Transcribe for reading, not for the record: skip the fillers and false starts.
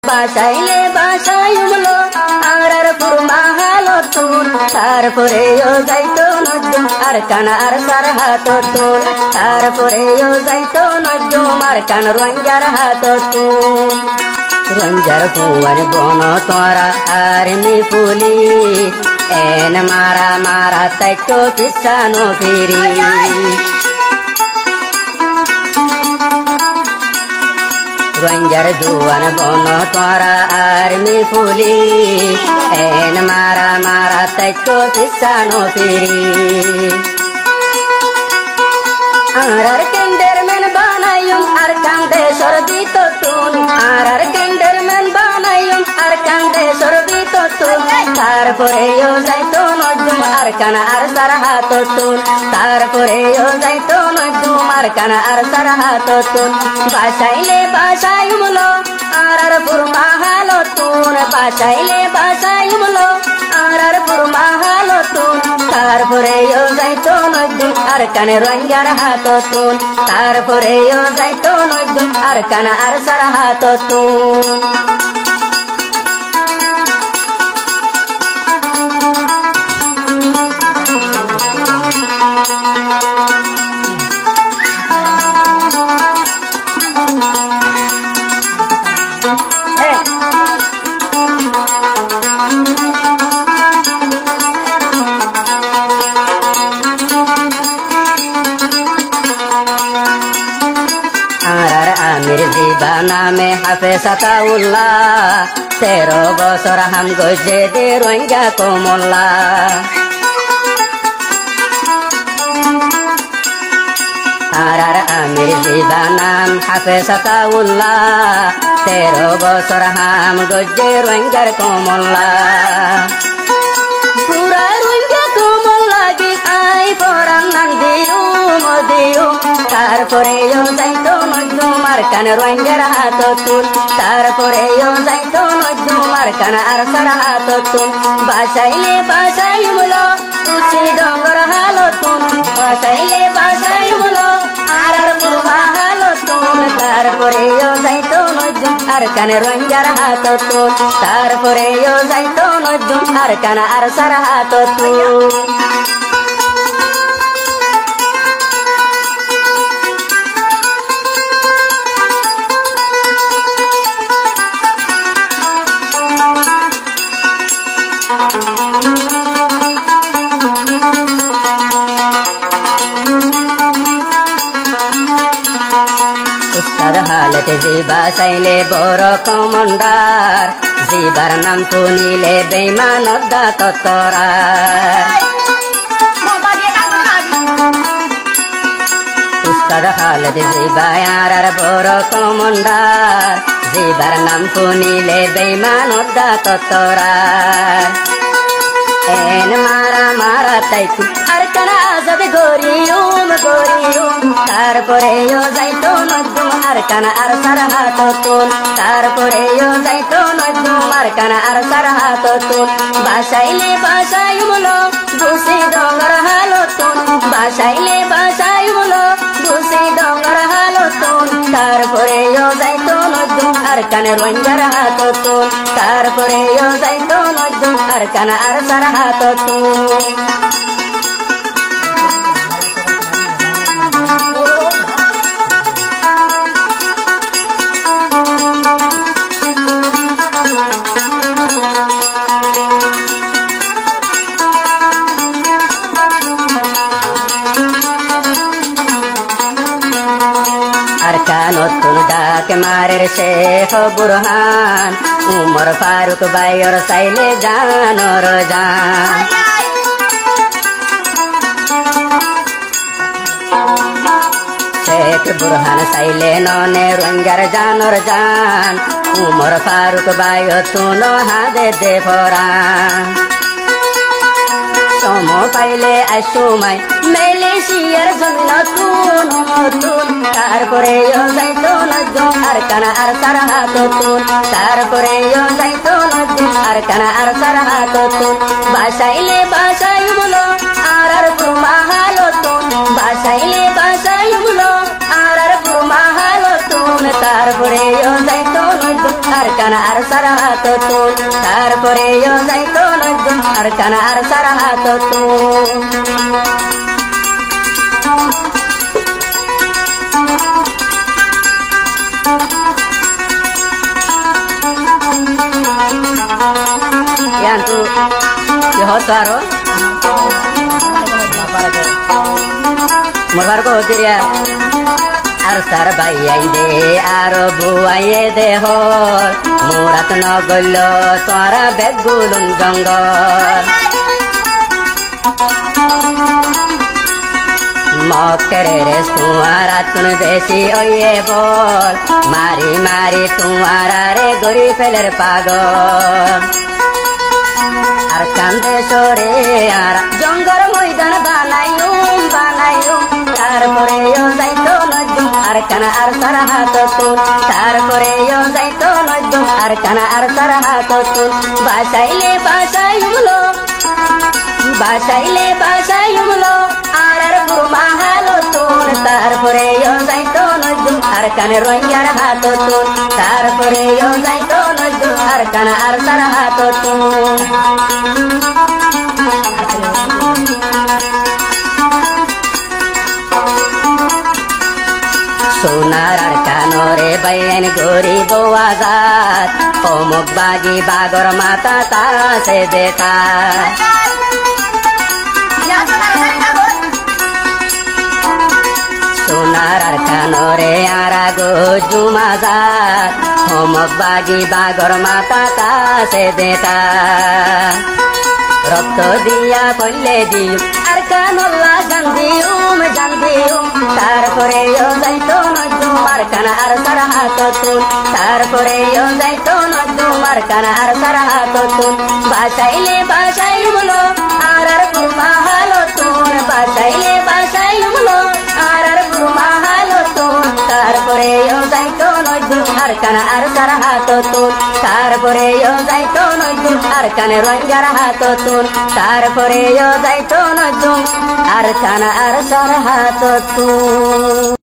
বাসাইলে বাসাইলো আর পুরমা হালো তুন তারপরেও যাইতো নজুম আর কানার সার হাত তুন তারপরেও যাইতো নজুম আর কান রঞ্জার হাত তুন রঞ্জার কুয়ার বন তোরা আর মি ফুলি এন মারা মারা তাইতো কিসানো ফিরি রঞ্জার জুয়ান বন তোরা আর মি ফুলি এন মারা মারা তাইতো কিসানো ফিরি আর কেন্দের মেন বানাইম আর কান্দে সরদি তো তুন আর কেন্দের মেন বানাইম আর কান্দে সরদি তো তুন তারপরেও যাইতো নজুম আর কানা আর সার হাত তুন তারপরেও যাইতো নজুম আর কানা আর সার হাত তুন বাসাইলে বাসাইমলো আর পুরমা হালো তুন বাসাইলে বাসাইমলো আর পুরমা হালো তুন তারপরেও যাইতো নজুম আর কানে রঞ্জার হাত তুন তারপরেও যাইতো নজুম আর কানা আর সার হাত তুন নামে হাফেজাতাউল্লাহ 13 বছর হাম গজে দে রোহিঙ্গা কমল্লা আর আমির জিবা নাম হাফেজাতাউল্লাহ 13 বছর হাম গজে রোহিঙ্গার কমল্লা পুরা রোহিঙ্গা কমল্লা কি আই পরান নন্দিও মদিও তারপরেও যাইতো নজুম আর কান রঞ্জার হাত তুন তারপরেও যাইতো নজুম আর কান আর সার হাত তুন বাসাইলে বাসাইমলো তুসি ডঙ্গর হালো তুন বাসাইলে বাসাইমলো আর পুরমা হালো তুন তারপরেও যাইতো নজুম আর কান রঞ্জার হাত তুন তারপরেও যাইতো নজুম আর কান আর সার হাত তুন হালতে জিবা চাইলে বড় কমন্ডার জিবার নাম শুনিলে বেইমান ততরা উস্তাদ হালতে জিবা আর বড় কমন্ডার জিবার নাম শুনিলে বেইমান ততরা এন মারা মারা তাইতু আর কানা যাবে গরিয়ম গরিয়ম তারপরেও যাইতো নজুম আর কানা আর সার হাত তুন তারপরেও যাইতো নজুম আর কানা আর সার হাত তুন বাসাইলে বাসাইমলো বুসি ডঙ্গর হালো তুন বাসাইলে বাসাইমলো বুসি ডঙ্গর হালো তুন তারপরেও যাইতো নজুম আর কানে রঞ্জার হাত তুন তারপরেও যাইতো নজুম আর কানা আর সার হাত তুন নতুন ডাক মারের শেখ বুরহান উমর ফারুক বাইর সাইলে জানর জান শেখ বুরহান সাইলে ননে রঞ্জার জানর জান উমর ফারুক বাইর তুন হাদে দে ভরান সম পাইলে আসময় মালয়েশিয়ার জন্য তুন তুন তারপরেও যাইতো নজুম আর কানা আর সার হাত তুন তারপরেও যাইতো নজুম আর কানা আর সার হাত তুন বাসাইলে বাসাইমলো আর পুরমা হালো তুন বাসাইলে বাসাইমলো আর পুরমা হালো তুন তারপরেও যাইতো নজুম আর কানা আর সারা হাত তুল তারপরে যাইতো নজুম আর কানা আর সারা হাত তুল yantu hotaro mobar ko diria ar sar bhaiai de ar buaie de ho murat na gollo tora begulun jangol mokere res tuara tun desi oye bol mari mari tuara re gori feler pagol ar kande sore ar jongor moidan banayum banayum tarpore yo jaito nojum ar kana ar sara hato tun tarpore yo jaito nojum ar kana ar sara hato tun basaile basayumlo basaile basayumlo ar gurma halo tun tarpore yo jaito nojum ar kana royar hato tun tarpore yo jaito nojum ar kana ar sara hato tun sonar ar kanore bayen gori boazat omok bagi bagor mata ta se deta sonar ar kanore ara go jumazat omok bagi bagor mata ta se deta rokto dia kolle diu ar kanolla jandium jandium tarpore yo jaito nojum ar kana ar sara hato tun tarpore yo jaito nojum ar kana ar sara hato tun basaile basailumlo ar gurma halo tun basaile basailumlo ar gurma halo tun tarpore yo jaito nojum ar kana ar sara hato tun tarpore yo jaito nojum ar kana rangar hato tun tarpore yo jaito nojum ar kana ar sara hato tun